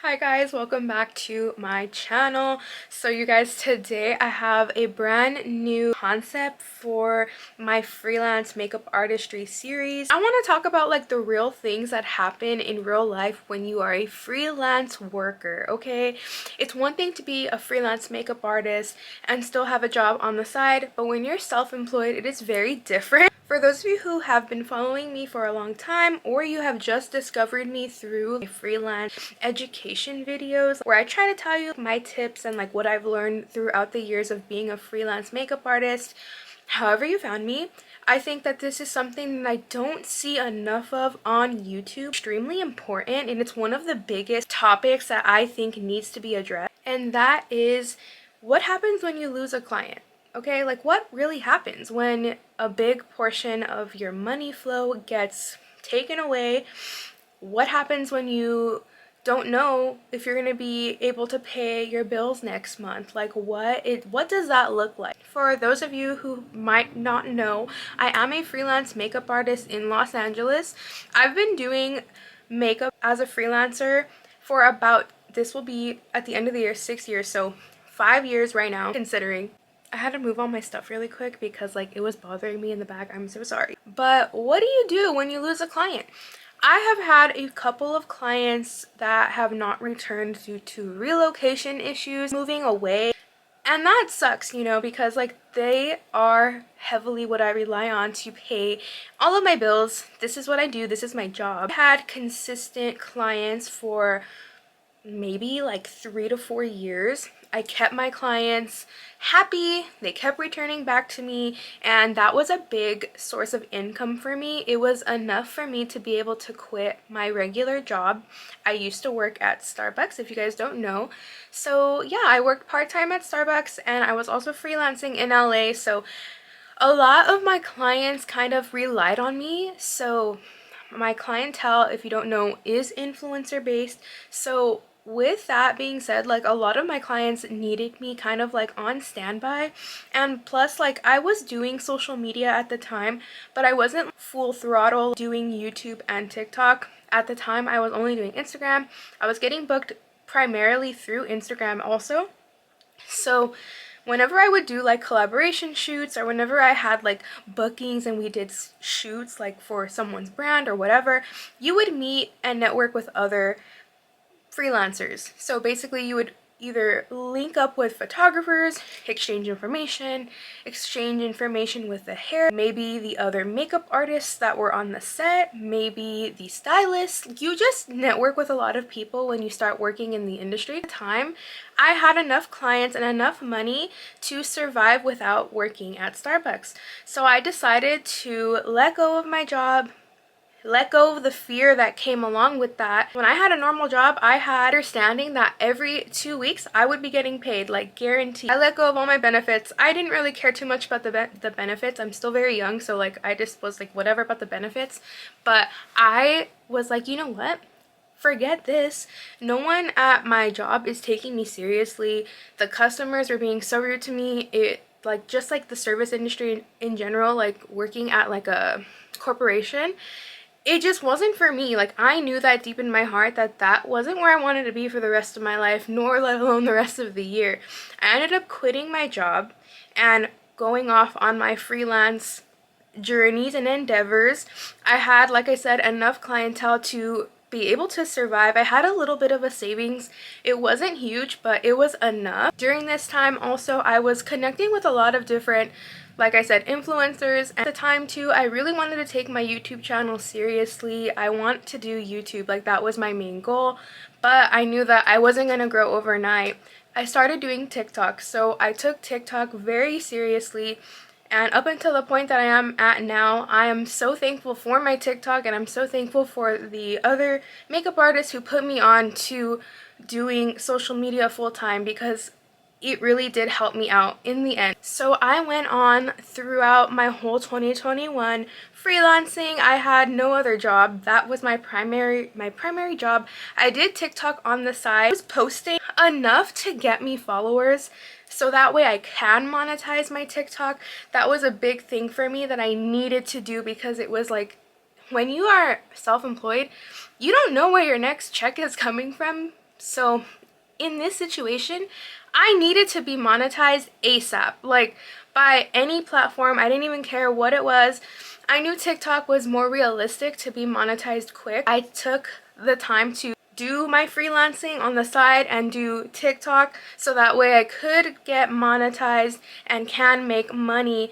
Hi guys, welcome back to my channel. So you guys, today I have a brand new concept for my freelance makeup artistry series. I want to talk about like the real things that happen in real life when you are a freelance worker, okay? It's one thing to be a freelance makeup artist and still have a job on the side, but when you're self-employed, it is very different. For those of you who have been following me for a long time, or you have just discovered me through my freelance education videos where I try to tell you my tips and like what I've learned throughout the years of being a freelance makeup artist, however you found me, I think that this is something that I don't see enough of on YouTube. Extremely important, and it's one of the biggest topics that I think needs to be addressed, and that is what happens when you lose a client. Okay, like what really happens when a big portion of your money flow gets taken away? What happens when you don't know if you're going to be able to pay your bills next month? Like what does that look like? For those of you who might not know, I am a freelance makeup artist in Los Angeles. I've been doing makeup as a freelancer for about, this will be at the end of the year, 6 years, so 5 years right now, considering. I had to move all my stuff really quick because like it was bothering me in the back. I'm so sorry. But what do you do when you lose a client? I have had a couple of clients that have not returned due to relocation issues, moving away. And that sucks, you know, because like they are heavily what I rely on to pay all of my bills. This is what I do. This is my job. I had consistent clients for maybe like 3 to 4 years. I kept my clients happy, they kept returning back to me, and that was a big source of income for me. It was enough for me to be able to quit my regular job. I used to work at Starbucks, if you guys don't know. So yeah, I worked part-time at Starbucks, and I was also freelancing in LA, so a lot of my clients kind of relied on me. So my clientele, if you don't know, is influencer based. So with that being said, like a lot of my clients needed me kind of like on standby, and plus like I was doing social media at the time, but I wasn't full throttle doing YouTube and TikTok. At the time I was only doing Instagram. I was getting booked primarily through Instagram also. So whenever I would do like collaboration shoots, or whenever I had like bookings and we did shoots like for someone's brand or whatever, you would meet and network with other freelancers. So basically you would either link up with photographers, exchange information with the hair, maybe the other makeup artists that were on the set, maybe the stylist. You just network with a lot of people when you start working in the industry. At the time, I had enough clients and enough money to survive without working at Starbucks. So I decided to let go of my job, let go of the fear that came along with that. When I had a normal job, I had understanding that every 2 weeks I would be getting paid, like guaranteed. I let go of all my benefits. I didn't really care too much about the benefits. I'm still very young, so like I just was like whatever about the benefits. But I was like, you know what? Forget this. No one at my job is taking me seriously. The customers were being so rude to me. It like just like the service industry in general, like working at like a corporation, it just wasn't for me. Like I knew that deep in my heart that that wasn't where I wanted to be for the rest of my life, nor let alone the rest of the year. I ended up quitting my job and going off on my freelance journeys and endeavors. I had, like I said, enough clientele to be able to survive. I had a little bit of a savings. It wasn't huge, but it was enough. During this time also, I was connecting with a lot of different, like I said, influencers. At the time too, I really wanted to take my YouTube channel seriously. I want to do YouTube, like that was my main goal, but I knew that I wasn't going to grow overnight. I started doing TikTok, so I took TikTok very seriously. And up until the point that I am at now, I am so thankful for my TikTok, and I'm so thankful for the other makeup artists who put me on to doing social media full time, because it really did help me out in the end. So I went on throughout my whole 2021 freelancing. I had no other job. That was my primary job. I did TikTok on the side. I was posting enough to get me followers, so that way I can monetize my TikTok. That was a big thing for me that I needed to do, because it was like, when you are self-employed, you don't know where your next check is coming from So in this situation, I needed to be monetized ASAP, like by any platform. I didn't even care what it was. I knew TikTok was more realistic to be monetized quick. I took the time to do my freelancing on the side and do TikTok so that way I could get monetized and can make money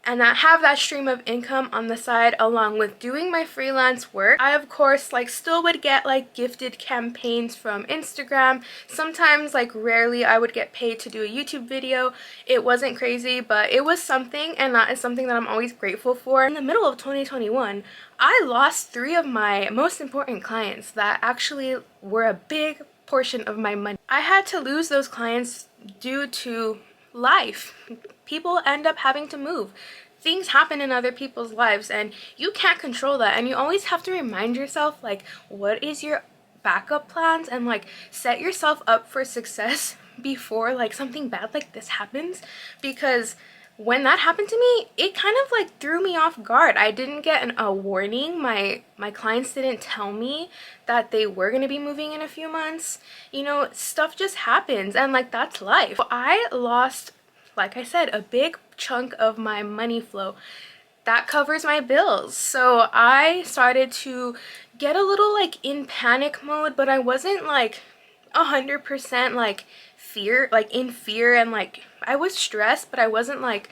and I have that stream of income on the side along with doing my freelance work. I of course like still would get like gifted campaigns from Instagram. Sometimes, like rarely, I would get paid to do a YouTube video. It wasn't crazy, but it was something, and that is something that I'm always grateful for. In the middle of 2021, I lost 3 of my most important clients that actually were a big portion of my money. I had to lose those clients due to life. People end up having to move. Things happen in other people's lives and you can't control that, and you always have to remind yourself like what is your backup plans and like set yourself up for success before like something bad like this happens, because when that happened to me, it kind of like threw me off guard. I didn't get a warning. My clients didn't tell me that they were going to be moving in a few months. You know, stuff just happens, and like that's life. I lost, like I said, a big chunk of my money flow that covers my bills. So I started to get a little like in panic mode, but I wasn't like 100% like in fear, and like I was stressed, but I wasn't like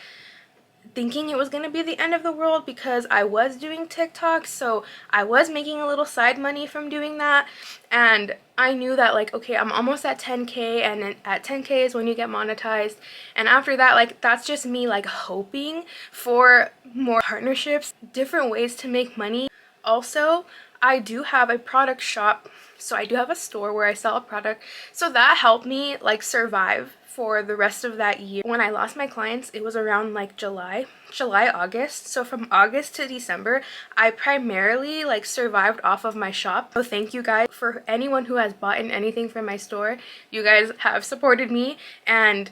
thinking it was gonna be the end of the world because I was doing TikTok, so I was making a little side money from doing that, and I knew that like, okay, I'm almost at 10K, and then at 10K is when you get monetized, and after that, like that's just me like hoping for more partnerships, different ways to make money. Also, I do have a product shop, so I do have a store where I sell a product, so that helped me like survive for the rest of that year. When I lost my clients, it was around like July, August. So from August to December, I primarily like survived off of my shop. So thank you guys for anyone who has bought in anything from my store. You guys have supported me, and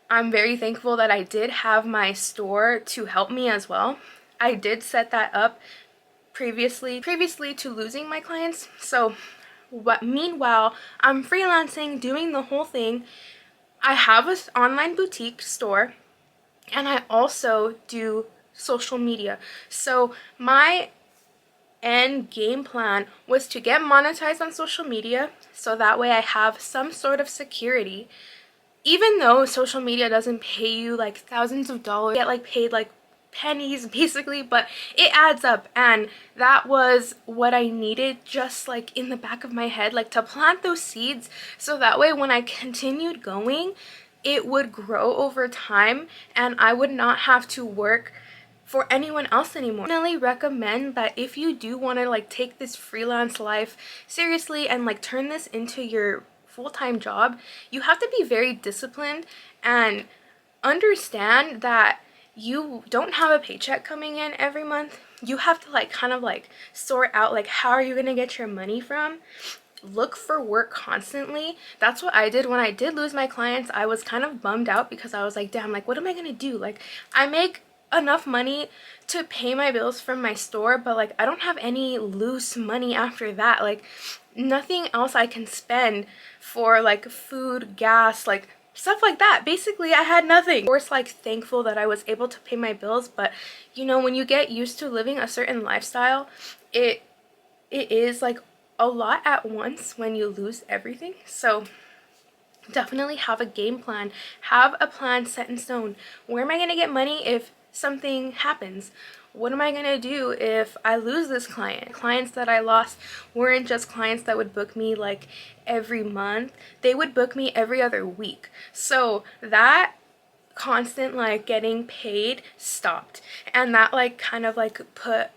I'm very thankful that I did have my store to help me as well. I did set that up previously to losing my clients. So meanwhile, I'm freelancing, doing the whole thing. I have an online boutique store, and I also do social media. So my end game plan was to get monetized on social media, so that way I have some sort of security. Even though social media doesn't pay you like thousands of dollars, you get like paid like pennies basically, but it adds up, and that was what I needed just like in the back of my head, like to plant those seeds, so that way when I continued going, it would grow over time and I would not have to work for anyone else anymore. I definitely recommend that if you do want to like take this freelance life seriously and like turn this into your full-time job, you have to be very disciplined and understand that you don't have a paycheck coming in every month. You have to like kind of like sort out like how are you gonna get your money from. Look for work constantly. That's what I did when I did lose my clients. I was kind of bummed out because I was like, damn, like what am I gonna do? Like I make enough money to pay my bills from my store, but like I don't have any loose money after that. Like nothing else I can spend for like food, gas, like stuff like that. Basically, I had nothing. Of course, like thankful that I was able to pay my bills, but you know, when you get used to living a certain lifestyle, it is like a lot at once when you lose everything. So definitely have a game plan, have a plan set in stone. Where am I gonna get money if something happens? What am I gonna do if I lose this client? Clients that I lost weren't just clients that would book me like every month. They would book me every other week. So that constant like getting paid stopped, and that like kind of like put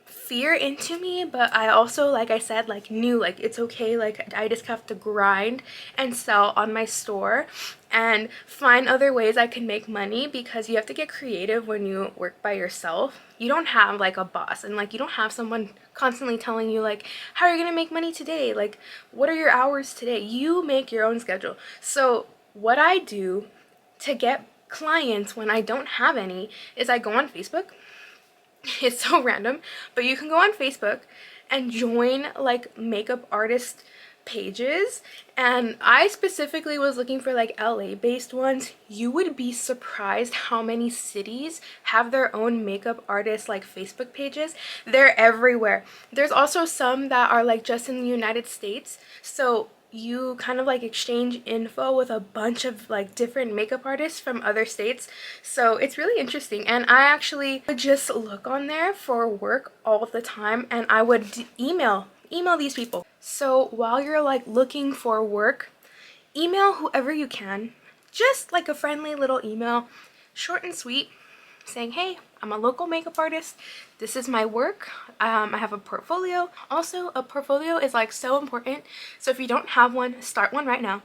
fear into me, but I also, like I said, like knew like it's okay, like I just have to grind and sell on my store and find other ways I can make money, because you have to get creative when you work by yourself. You don't have like a boss, and like you don't have someone constantly telling you like how are you gonna make money today, like what are your hours today. You make your own schedule. So what I do to get clients when I don't have any is I go on Facebook. It's so random, but you can go on Facebook and join like makeup artist pages, and I specifically was looking for like LA based ones. You would be surprised how many cities have their own makeup artists like Facebook pages. They're everywhere. There's also some that are like just in the United States, so you kind of like exchange info with a bunch of like different makeup artists from other states. So it's really interesting, and I actually would just look on there for work all the time, and I would email these people. So while you're like looking for work, email whoever you can, just like a friendly little email, short and sweet, saying, hey, I'm a local makeup artist, this is my work, I have a portfolio. Also, a portfolio is like so important, so if you don't have one, start one right now.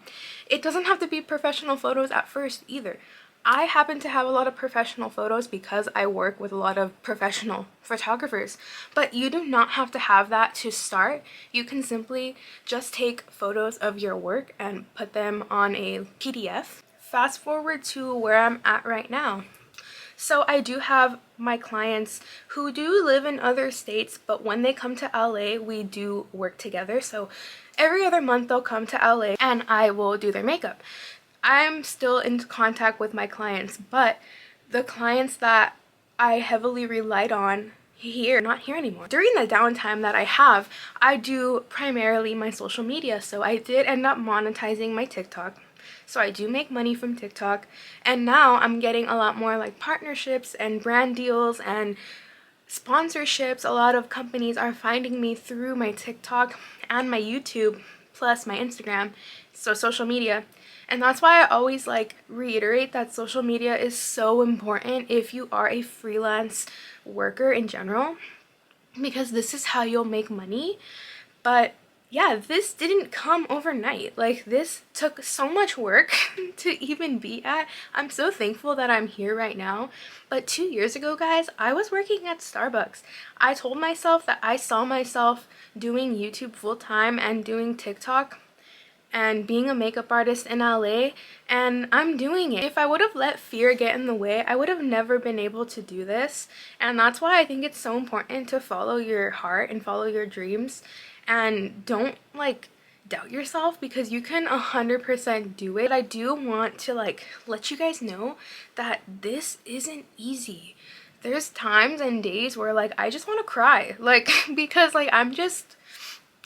It doesn't have to be professional photos at first either. I happen to have a lot of professional photos because I work with a lot of professional photographers, but you do not have to have that to start. You can simply just take photos of your work and put them on a PDF. Fast forward to where I'm at right now. So I do have my clients who do live in other states, but when they come to LA, we do work together. So every other month they'll come to LA and I will do their makeup. I'm still in contact with my clients, but the clients that I heavily relied on here, not here anymore. During the downtime that I have, I do primarily my social media. So I did end up monetizing my TikTok. So I do make money from TikTok, and now I'm getting a lot more like partnerships and brand deals and sponsorships. A lot of companies are finding me through my TikTok and my YouTube plus my Instagram, so social media. And that's why I always like reiterate that social media is so important if you are a freelance worker in general, because this is how you'll make money. But yeah, this didn't come overnight. Like, this took so much work to even be at. I'm so thankful that I'm here right now. But 2 years ago, guys, I was working at Starbucks. I told myself that I saw myself doing YouTube full time and doing TikTok and being a makeup artist in LA, and I'm doing it. If I would have let fear get in the way, I would have never been able to do this. And that's why I think it's so important to follow your heart and follow your dreams, and don't like doubt yourself, because you can 100% do it. I do want to like let you guys know that this isn't easy. There's times and days where like I just want to cry, like because like I'm just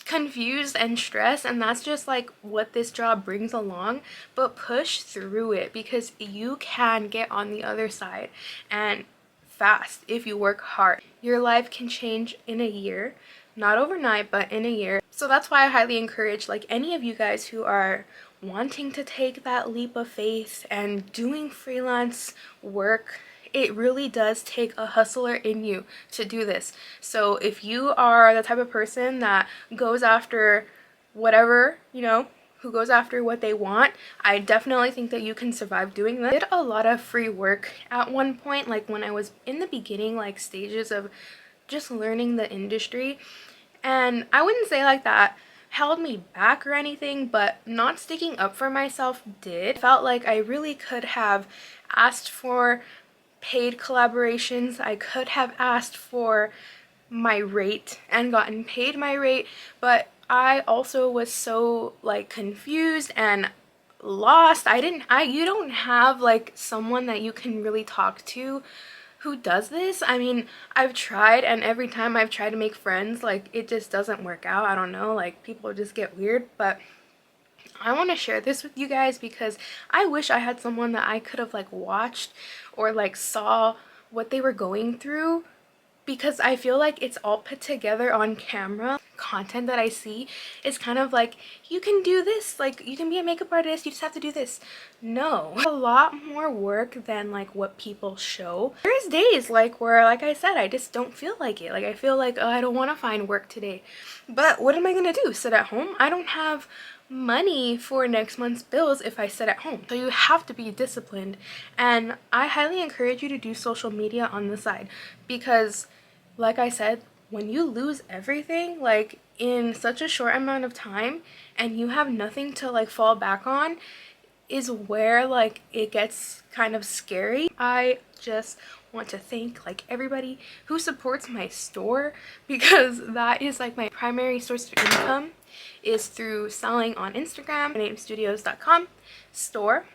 confused and stressed, and that's just like what this job brings along. But push through it, because you can get on the other side, and fast if you work hard. Your life can change in a year, not overnight, but in a year. So that's why I highly encourage like any of you guys who are wanting to take that leap of faith and doing freelance work. It really does take a hustler in you to do this. So if you are the type of person that goes after whatever, you know, who goes after what they want, I definitely think that you can survive doing this. I did a lot of free work at one point, like when I was in the beginning like stages of just learning the industry, and I wouldn't say like that held me back or anything, but not sticking up for myself did. I felt like I really could have asked for paid collaborations. I could have asked for my rate and gotten paid my rate, but I also was so like confused and lost. You don't have like someone that you can really talk to who does this. I mean, I've tried, and every time I've tried to make friends, like it just doesn't work out. I don't know, like people just get weird. But I want to share this with you guys because I wish I had someone that I could have like watched or like saw what they were going through, because I feel like it's all put together on camera. Content that I see is kind of like, you can do this, like you can be a makeup artist, you just have to do this. No, a lot more work than like what people show. There's days like where, like I said, I just don't feel like it. Like I feel like, oh, I don't want to find work today. But what am I gonna do, sit at home? I don't have money for next month's bills if I sit at home. So you have to be disciplined, and I highly encourage you to do social media on the side, because like I said, when you lose everything like in such a short amount of time and you have nothing to like fall back on, is where like it gets kind of scary. I just want to thank like everybody who supports my store, because that is like my primary source of income, is through selling on Instagram, namestudios.com store,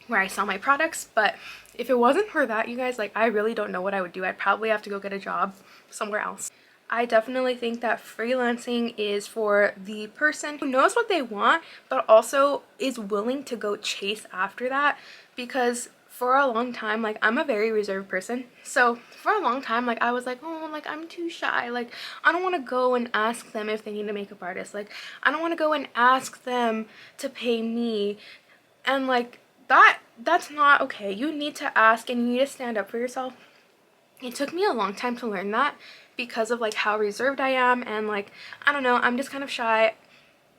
where I sell my products. But if it wasn't for that, you guys, like I really don't know what I would do. I'd probably have to go get a job somewhere else. I definitely think that freelancing is for the person who knows what they want, but also is willing to go chase after that. Because for a long time, like I'm a very reserved person. So for a long time, like I was like, oh, like I'm too shy. Like I don't want to go and ask them if they need a makeup artist. Like I don't want to go and ask them to pay me. And like that's not okay. You need to ask and you need to stand up for yourself. It took me a long time to learn that, because of like how reserved I am, and like I don't know, I'm just kind of shy,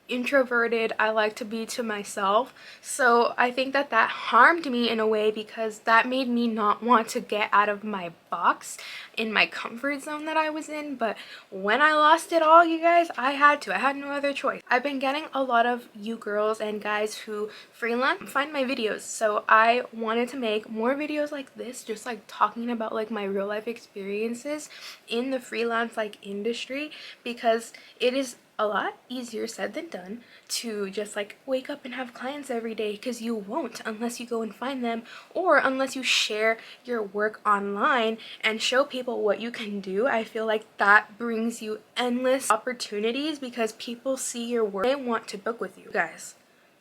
introverted. I like to be to myself. So I think that that harmed me in a way, because that made me not want to get out of my box in my comfort zone that I was in. But when I lost it all, you guys, I had no other choice. I've been getting a lot of you girls and guys who freelance find my videos, so I wanted to make more videos like this, just like talking about like my real life experiences in the freelance like industry, because it is a lot easier said than done to just like wake up and have clients every day, because you won't unless you go and find them, or unless you share your work online and show people what you can do. I feel like that brings you endless opportunities, because people see your work, they want to book with you. Guys,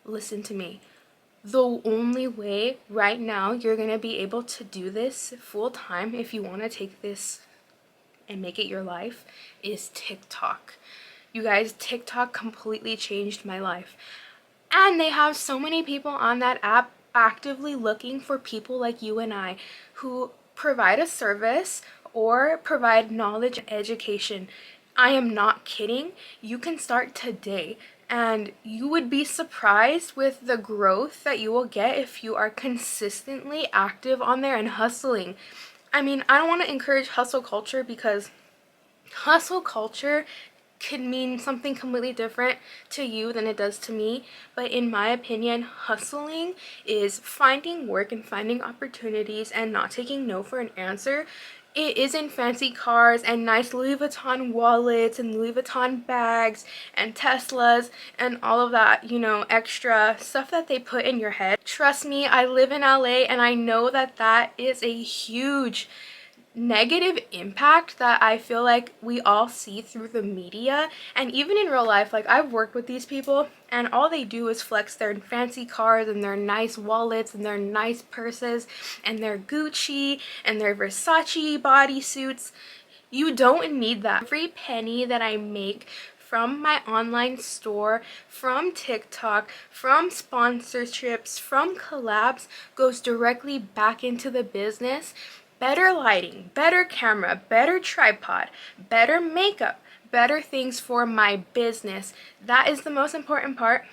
listen to me. The only way right now you're gonna be able to do this full time, if you want to take this and make it your life, is TikTok. You guys, TikTok completely changed my life. And they have so many people on that app actively looking for people like you and I, who provide a service or provide knowledge and education. I am not kidding. You can start today, and you would be surprised with the growth that you will get if you are consistently active on there and hustling. I mean, I don't want to encourage hustle culture, because hustle culture could mean something completely different to you than it does to me. But in my opinion, hustling is finding work and finding opportunities and not taking no for an answer. It isn't fancy cars and nice Louis Vuitton wallets and Louis Vuitton bags and Teslas and all of that, you know, extra stuff that they put in your head. Trust me, I live in LA, and I know that that is a huge negative impact that I feel like we all see through the media. And even in real life, like I've worked with these people, and all they do is flex their fancy cars and their nice wallets and their nice purses and their Gucci and their Versace bodysuits. You don't need that. Every penny that I make from my online store, from TikTok, from sponsorships, from collabs, goes directly back into the business. Better lighting, better camera, better tripod, better makeup, better things for my business. That is the most important part.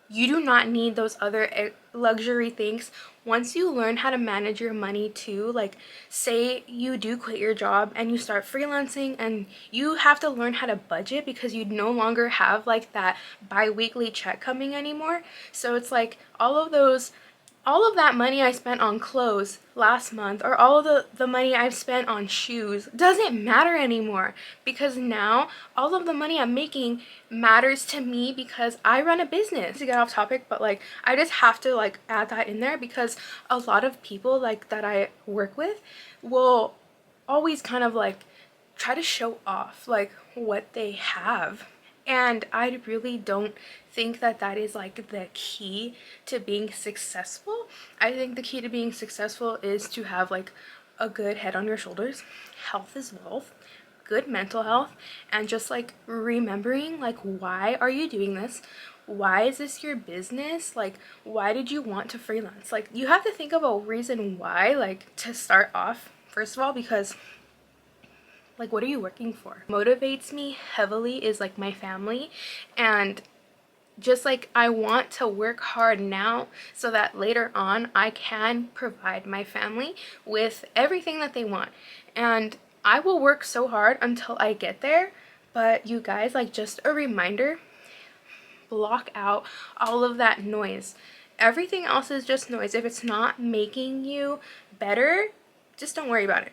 You do not need those other luxury things. Once you learn how to manage your money too, like say you do quit your job and you start freelancing, and you have to learn how to budget, because you no longer have like that bi-weekly check coming anymore. So it's like all of that money I spent on clothes last month, or all of the money I've spent on shoes, doesn't matter anymore, because now all of the money I'm making matters to me, because I run a business. To get off topic, but like I just have to like add that in there, because a lot of people like that I work with will always kind of like try to show off like what they have. And I really don't think that that is like the key to being successful. I think the key to being successful is to have like a good head on your shoulders. Health is wealth. Good mental health, and just like remembering like, why are you doing this? Why is this your business? Like, why did you want to freelance? Like, you have to think of a reason why, like, to start off, first of all, because like, what are you working for? Motivates me heavily is like my family, and just like I want to work hard now so that later on I can provide my family with everything that they want. And I will work so hard until I get there. But you guys, like, just a reminder, block out all of that noise. Everything else is just noise. If it's not making you better, just don't worry about it.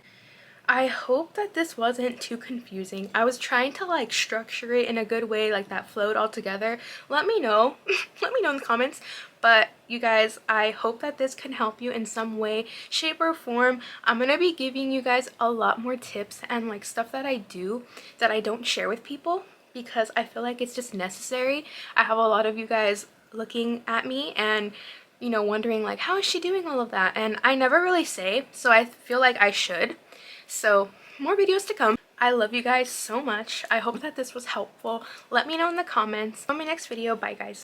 I hope that this wasn't too confusing. I was trying to like structure it in a good way, like that flowed all together. Let me know. Let me know in the comments. But you guys, I hope that this can help you in some way, shape, or form. I'm gonna be giving you guys a lot more tips and like stuff that I do that I don't share with people because I feel like it's just necessary. I have a lot of you guys looking at me and wondering like, how is she doing all of that? And I never really say, so I feel like I should. So more videos to come. I love you guys so much. I hope that this was helpful. Let me know in the comments. On my next video. Bye guys.